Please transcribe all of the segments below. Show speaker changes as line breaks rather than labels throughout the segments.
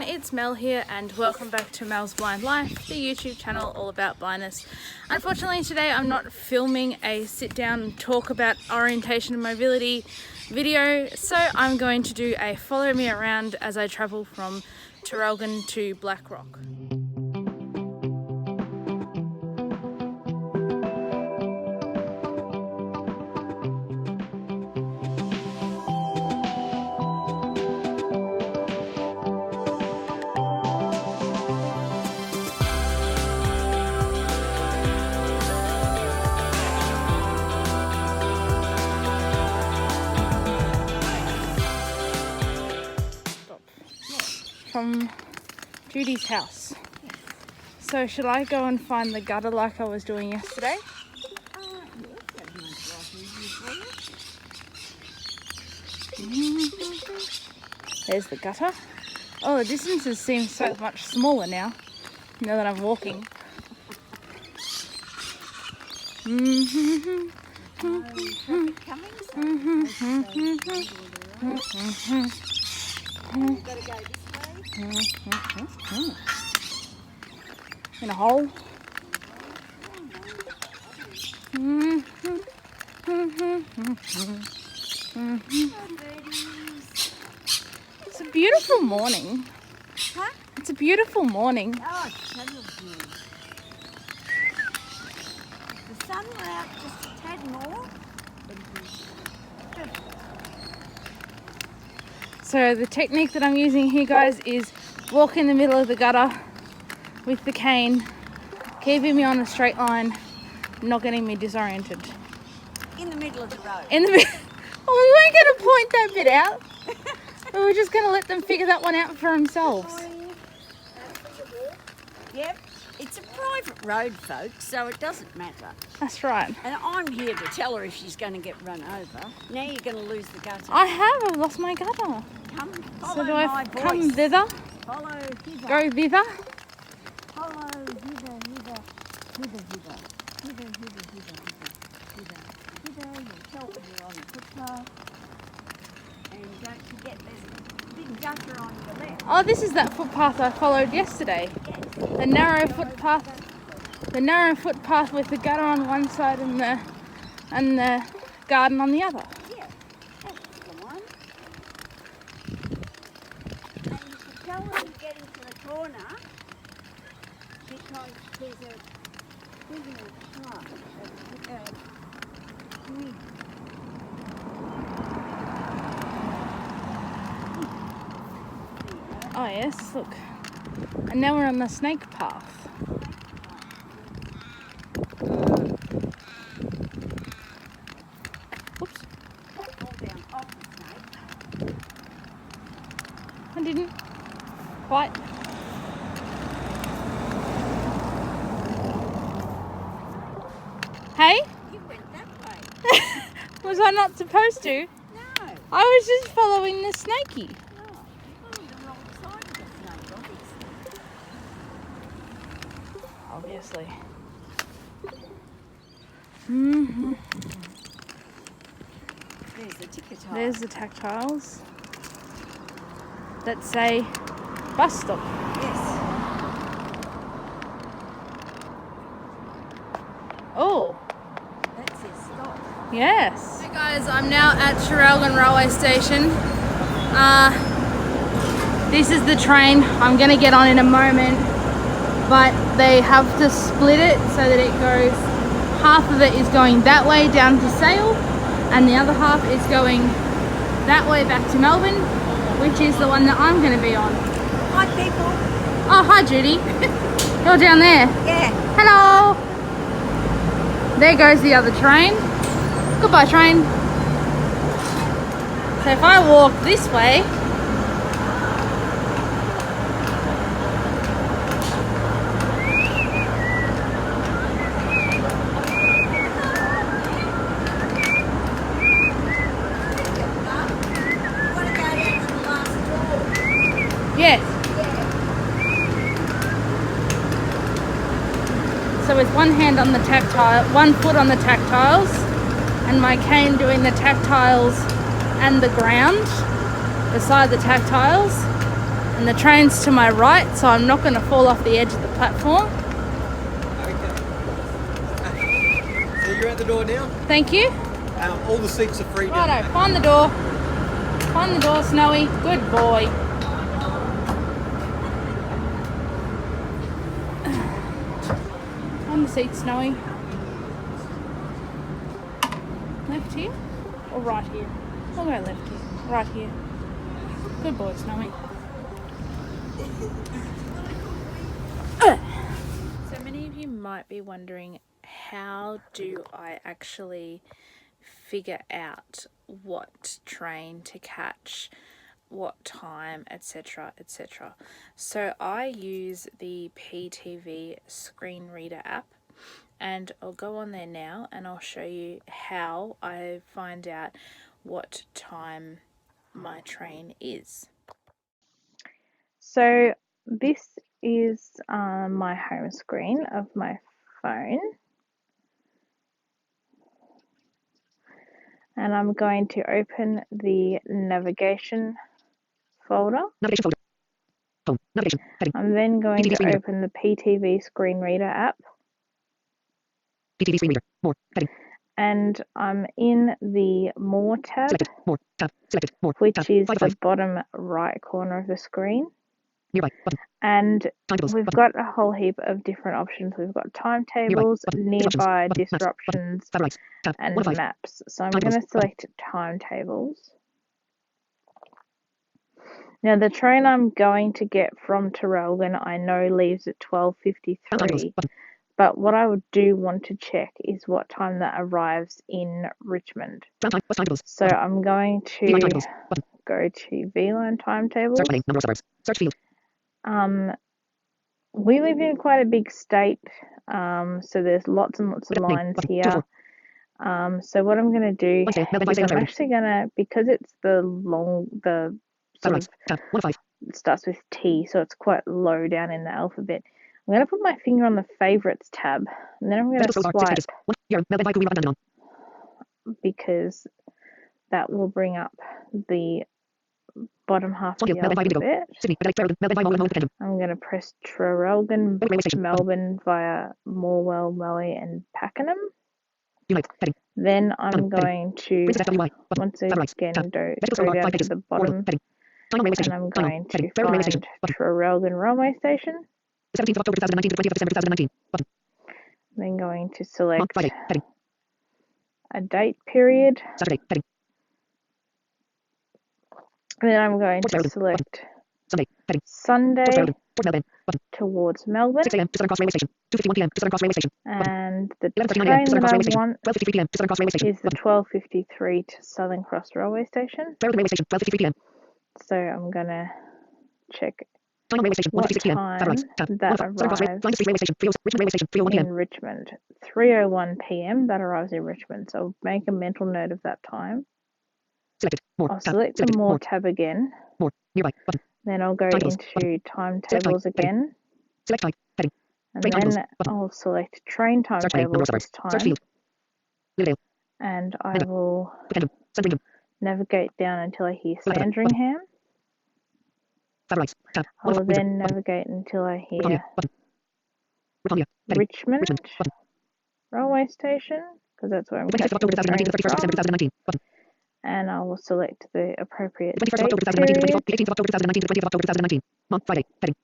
it's Mel here and welcome back to Mel's Blind Life, the YouTube channel all about blindness. Unfortunately today I'm not filming a sit down and talk about orientation and mobility video, so I'm going to do a follow me around as I travel from Traralgon to Blackrock. From Judy's house. So should I go and find the gutter like I was doing yesterday? There's the gutter. Oh, the distances seem so much smaller now that I'm walking. In a hole. It's a beautiful morning.
Huh?
It's a beautiful morning.
Oh, it's beautiful. The sun went out just a tad more.
So the technique that I'm using here, guys, is walk in the middle of the gutter with the cane, keeping me on a straight line, not getting me disoriented.
In the middle of the road.
In the middle. Oh, we weren't going to point that bit out. We were just going to let them figure that one out for themselves.
Yep. It's a private road, folks, so it doesn't matter.
That's right.
And I'm here to tell her if she's going to get run over. Now you're going to lose the gutter.
I have. I've lost my gutter.
Come, follow
So do
my
I
voice.
come thither?
Follow hither.
Go thither?
Follow hither, hither, hither, hither. Hither, hither, hither, hither, hither. You'll tell when you're on the footpath. And don't forget there's a big gutter on your left.
Oh, this is that footpath I followed yesterday.
Yes.
The narrow footpath. The narrow footpath with the gutter on one side and the garden on the other.
Yeah, that's the one. And you can tell when you get into the corner because there's a path.
Oh yes, look. And now we're on the snake path. Whoops. I didn't quite. Hey?
You went that way.
Was I not supposed to?
No.
I was just following the snakey.
No. You followed the wrong side of the snake, obviously.
Obviously. Mm-hmm.
There's the ticket tile.
There's the tactiles that say bus stop.
Yes.
Oh,
That says stop.
yes. Hey guys, I'm now at Traralgon Railway Station. This is the train I'm going to get on in a moment, but they have to split it so that it goes, half of it is going that way down to Sale and the other half is going that way back to Melbourne, which is the one that I'm going to be on.
Hi, people.
Oh, hi Judy. You're down there.
Yeah.
Hello. There goes the other train. Goodbye, train. So if I walk this way, yes. So with one hand on the tactile, one foot on the tactiles, and my cane doing the tactiles and the ground beside the tactiles, And the train's to my right, so I'm not going to fall off the edge of the platform.
Okay. So you're at the door now?
Thank you.
All the seats are free now.
Righto, find the door. Find the door, Snowy. Good boy. Find the seat, Snowy. Left here or right here? We'll go left here. Right here. Good boy, Snowy. So many of you might be wondering, how do I actually figure out what train to catch, what time, etc., etc. So I use the PTV screen reader app, and I'll go on there now and I'll show you how I find out what time my train is. So this is my home screen of my phone, and I'm going to open the navigation folder.
Home. Navigation. Heading.
I'm then going
PTV
to
screen reader.
open the PTV screen reader app,
PTV screen reader. More. Heading.
and I'm in the More tab,
Selected. More. Tab. Selected. More.
which
Tab.
is
5 of
the
5.
bottom right corner of the screen.
Nearby. Button.
And
Timetables.
we've
Button.
got a whole heap of different options. We've got
Nearby.
timetables,
Button.
nearby,
Button. Maps. Button.
disruptions,
Favorites. Tab. 1 of
and
5.
maps. So I'm
Timetables.
going to select timetables. Now the train I'm going to get from Traralgon I know leaves at
Timetables.
12:53,
Button.
but what I do want to check is what time that arrives in Richmond.
Tram time. Bus timetables.
So
Button.
I'm going
V-line
to
timetables. Button.
go to V-line timetables.
Search heading. Number of suburbs. Search field.
We live in quite a big state, so there's lots and lots of
Name.
lines
Button.
here.
2
So what I'm going to do
Wednesday. Melbourne.
is
Wednesday.
I'm
Ontario.
actually going to, because it's the sort of
Favorites. Tab. 1 of 5.
starts with T, so it's quite low down in the alphabet. I'm going to put my finger on the favorites tab, and then I'm going to
Vertical scroll bar. 6
swipe,
pages. 1. Euro. Melbourne. Vancouver. Abandon on.
because that will bring up the bottom half of
Swanhill.
the
Melbourne. Indigo.
alphabet.
Sydney. Melbourne. Melbourne. Home. Pakenham.
I'm going to press Traralgon,
Railway station.
Melbourne via Morwell, Mallee, and Pakenham.
Unite. Heading.
Then I'm
Tunnel. Heading.
going to
Princess FWI. Button.
once
Favorites.
again
Tab.
go
Vertical scroll bar.
down
5
to
pages.
the
Order.
bottom,
Heading. Tunnel railway
and
station.
I'm
Tunnel.
going to
Heading. Railway railway station.
find
Button.
Traralgon Railway Station.
The 17th of October 2019 to the 20th of December 2019. Button.
Then going to
On.
select
Friday. Heading.
a date period.
Saturday. Heading.
And then I'm going
Towards
to
Traralgon. Button.
select
Sunday. Heading. Towards
Sunday
Traralgon. Towards Melbourne. Button.
towards Melbourne.
6 a.m. to Southern Cross Railway Station. 2:51 p.m. to Southern Cross Railway Station. Button.
And the
11:39 a.m.
train
to Southern
that
Cross
I
Railway Station.
want
12:53 p.m. to Southern Cross Railway Station.
is the
Button.
12:53 to Southern Cross Railway Station.
Traralgon Railway Station. 12:53 p.m.
So I'm going to check
Tunnel Railway Station.
what
1:56 p.m. Favorites.
time
Tab. 1
that
of 5. Southern Cross Railway.
arrives
Flinders Street Railway Station. 30. Richmond Railway Station. 3:01 p.m.
in Richmond. 3:01 p.m. that arrives in Richmond. So I'll make a mental note of that time.
Selected. More.
I'll
Tab.
select the
Selected.
More
More.
tab again.
More. Nearby. Button.
Then I'll go
Timetables.
into
Button. Select time.
timetables
Heading.
again.
Select time. Heading.
And
Train timetables.
then
Button.
I'll select train
Search heading. Number of
timetables this
suburbs. Search
time.
field. Riverdale.
And I
Mender.
will
Pakenham. Sandringham.
navigate down until I hear
Labrador. Button.
Sandringham.
Favorites. Tab.
I
1
will
of 5. Windsor.
then
Button.
navigate until I
Britannia.
hear
Button. Britannia. Heading.
Richmond
Richmond. Button.
Railway Station, because that's where I'm
25th of
catching
October
the
2019
train
to the 31st of December
from.
2019. Button.
And I will select the appropriate
The 21st of
date
October 2019 to
period.
the 18th of October 2019 to the 20th of October 2019. Month. Friday. Heading.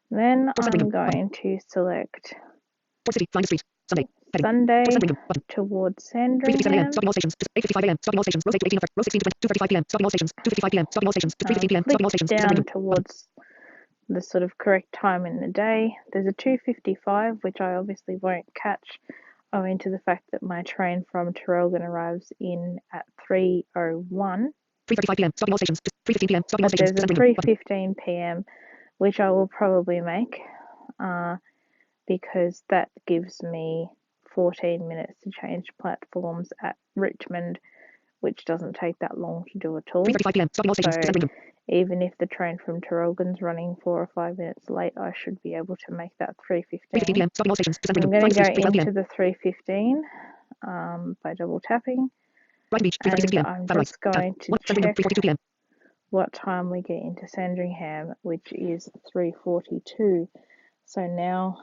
Then
Towards
I'm
Sandringham. Button.
going to select
Towards City. Flinders Street. Sunday. Heading.
Sunday
Towards Sandringham. Button.
towards
3:57 a.m.
Sandringham.
Stopping all stations. 8:55 a.m. Stopping all stations. Road 18 of road 16 to 2:35 p.m. Stopping all stations. 2:55 p.m. Stopping all stations. To 3:15 p.m. Stopping all
Click
stations.
down
Sandringham. Button.
towards the sort of correct time in the day. There's a 2:55, which I obviously won't catch, owing to the fact that my train from Traralgon arrives in at 3:01.
3:35 p.m. Stopping all stations. 3:15 p.m. Stopping all
But
stations.
there's a
Sandringham. Button.
3:15 p.m. which I will probably make, because that gives me 14 minutes to change platforms at Richmond, which doesn't take that long to do at all.
3:35 p.m. Stopping all stations.
So
Sandringham.
even if the train from Traralgon's running 4 or 5 minutes late, I should be able to make that
3:15
3:15.
p.m. Stopping all stations.
I'm
Sandringham.
going to
Flinders
go
Street. 3:12 p.m.
into the 3:15 by double tapping,
Brighton Beach. 3:36
and
p.m.
I'm
Favorites.
just
Tab.
going to
1. Sandringham.
check
3:42 p.m.
what time we get into Sandringham, which is 3:42. So now,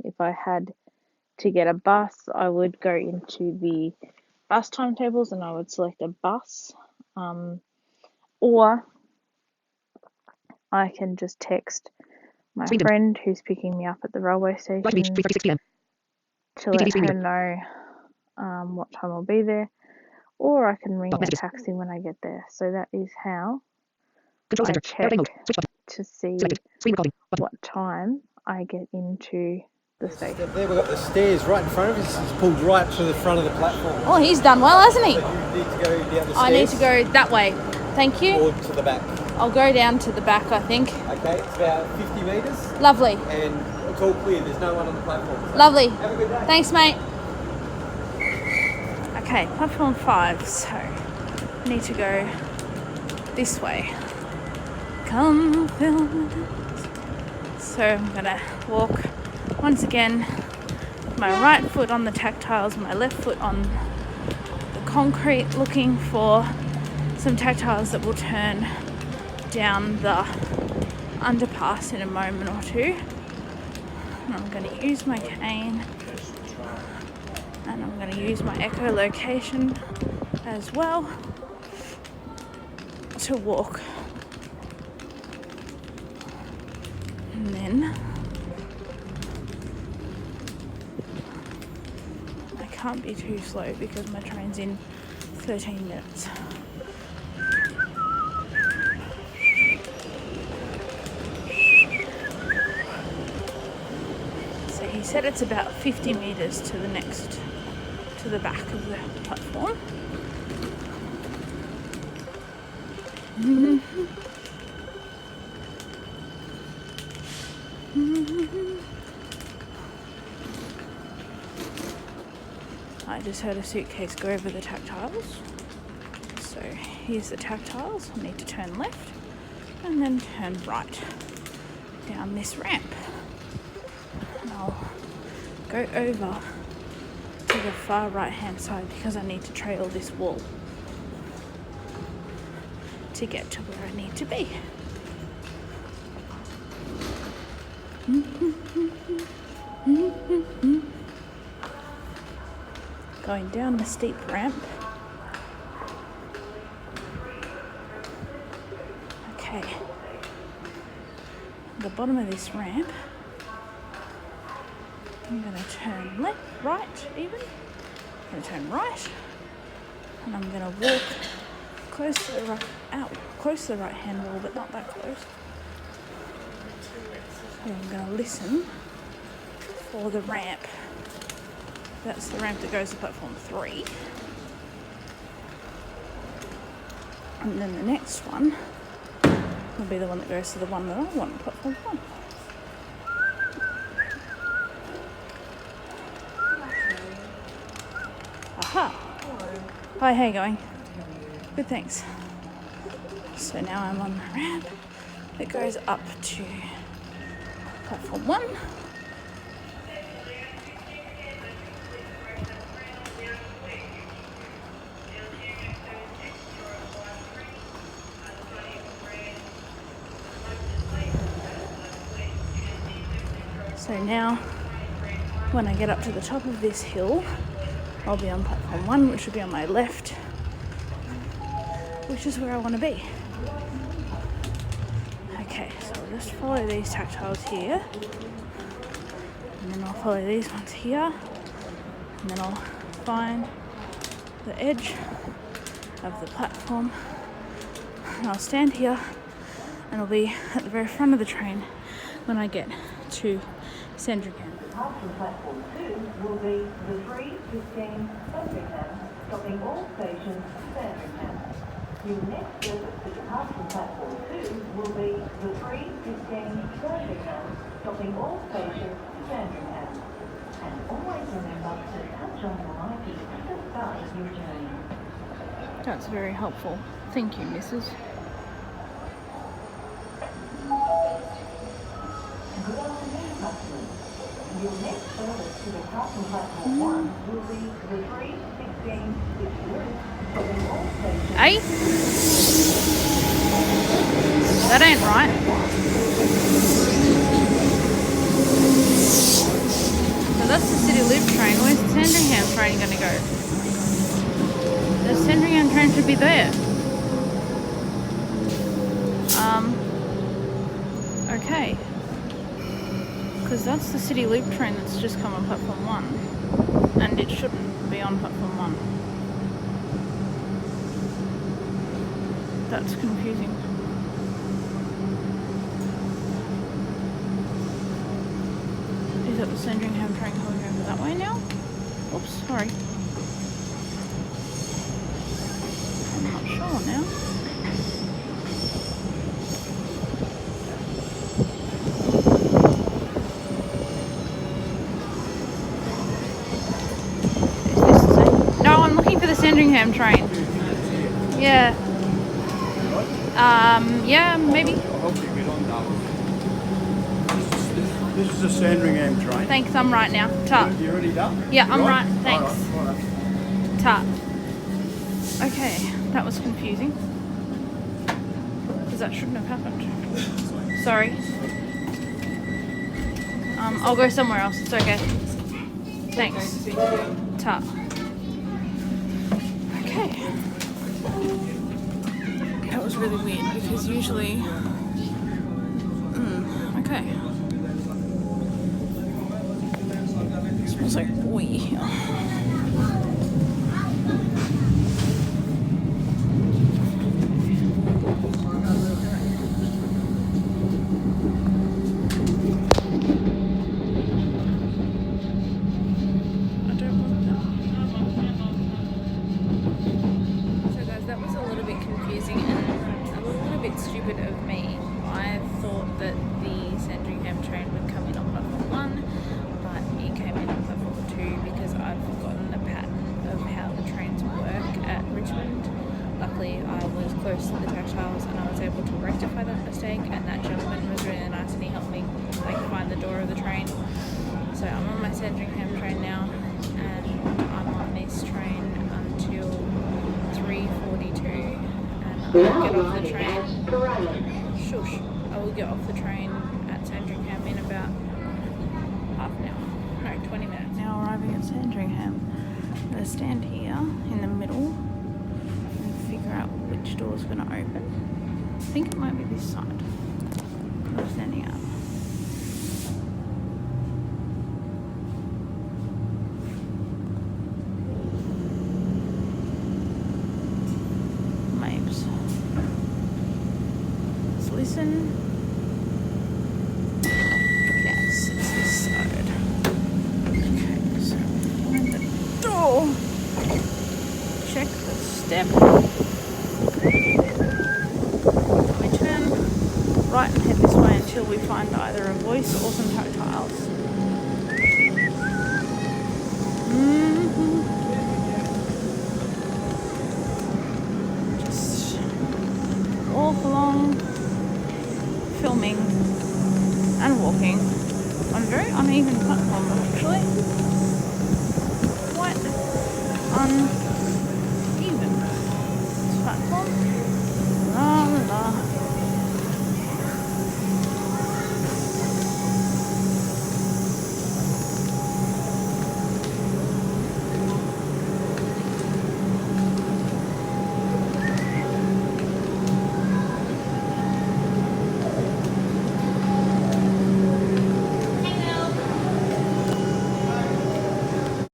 if I had to get a bus, I would go into the bus timetables and I would select a bus, or I can just text my friend who's picking me up at the railway station
Right reach, 3:36 p.m.
to let her know what time I'll be there, or I can ring a
Messages.
taxi when I get there. So that is how
Control
I
center.
check
Airplane mode. Switch button.
to see
Selected. Screen recording. Button.
what time I get into the station.
There we've got the stairs right in front of us. It's pulled right to the front of the platform.
Oh, he's done well, hasn't he?
So you need to go down the stairs.
I need to go that way. Thank you.
Or to the back.
I'll go down to the back, I think.
Okay, it's about 50 metres
Lovely.
and it's all clear. There's no one on the platform. So
Lovely.
have a good day.
Thanks, mate. Okay, platform 5. So, I need to go this way. Come film it. So, I'm going to walk once again. My right foot on the tactiles, my left foot on the concrete, looking for some tactiles that will turn down the underpass in a moment or two. And I'm going to use my cane, and I'm going to use my echolocation as well to walk. And then I can't be too slow because my train's in 13 minutes. So he said it's about 50 metres to the back of the platform. I just heard a suitcase go over the tactiles. So here's the tactiles. I need to turn left and then turn right down this ramp. And I'll go over to the far right hand side because I need to trail this wall to get to where I need to be. Going down the steep ramp. Okay. The bottom of this ramp, I'm going to turn left, right even. I'm going to turn right, and I'm going to walk close to the close to the right hand wall, but not that close. So I'm going to listen for the ramp. That's the ramp that goes to platform 3. And then the next one will be the one that goes to the one that I want, platform 1. Aha! Hi, how you going? Good, thanks. So now I'm on the ramp that goes up to platform 1. So now, when I get up to the top of this hill, I'll be on platform 1, which will be on my left, which is where I want to be. Okay, so I'll just follow these tactiles here, and then I'll follow these ones here, and then I'll find the edge of the platform, and I'll stand here, and I'll be at the very front of the train when I get to Sandringham.
After platform 2 will be the 3:15 Sandringham, stopping all stations Sandringham. Your next service to depart from platform 2 will be the 3:15 Sandringham, stopping all stations Sandringham. And always remember to touch on your ID at the start of your journey.
That's very helpful. Thank you, Mrs.
Good afternoon, customers. Your next service to depart from platform 1 will be the 3:16 Victoria, stopping all stations.
Hey? That ain't right. So that's the City Loop train. Where's the Sandringham train going to go? The Sandringham train should be there. Okay. Because that's the City Loop train that's just come on platform 1. And it shouldn't be on platform 1. That's confusing. Is that the Sandringham train coming over that way now? Oops, sorry. I'm not sure now. No, I'm looking for the Sandringham train. Yeah. Yeah, maybe.
I hope you get on now. This is the Sandringham train.
Thanks, I'm right now. Ta.
You already done?
Yeah, I'm right.
All
Thanks.
All right.
Ta. Okay, that was confusing. Because that shouldn't have happened. Sorry. I'll go somewhere else. It's okay. Thanks. Ta. Okay. That was really weird because usually... okay. It smells like boy here. Stupid of me. I thought that the Sandringham train would come in on platform 1, but it came in on platform 2 because I've forgotten the pattern of how the trains work at Richmond. Luckily, I was close to the tactiles and I was able to rectify that mistake, and that gentleman was really nice and he helped me find the door of the train. So I'm on my Sandringham train now, and I'm on this train until 3:42. Get off the train. Shush. I will get off the train at Sandringham in about half an hour. No, 20 minutes. Now arriving at Sandringham. I'm going to stand here in the middle and figure out which door is going to open. I think it might be this side. I'm standing up. Listen. Yes, it's this side. Okay, so find the door. Check the step. We turn right and head this way until we find either a voice or some tactiles. Just walk along. Filming and walking on a very uneven platform, actually. Quite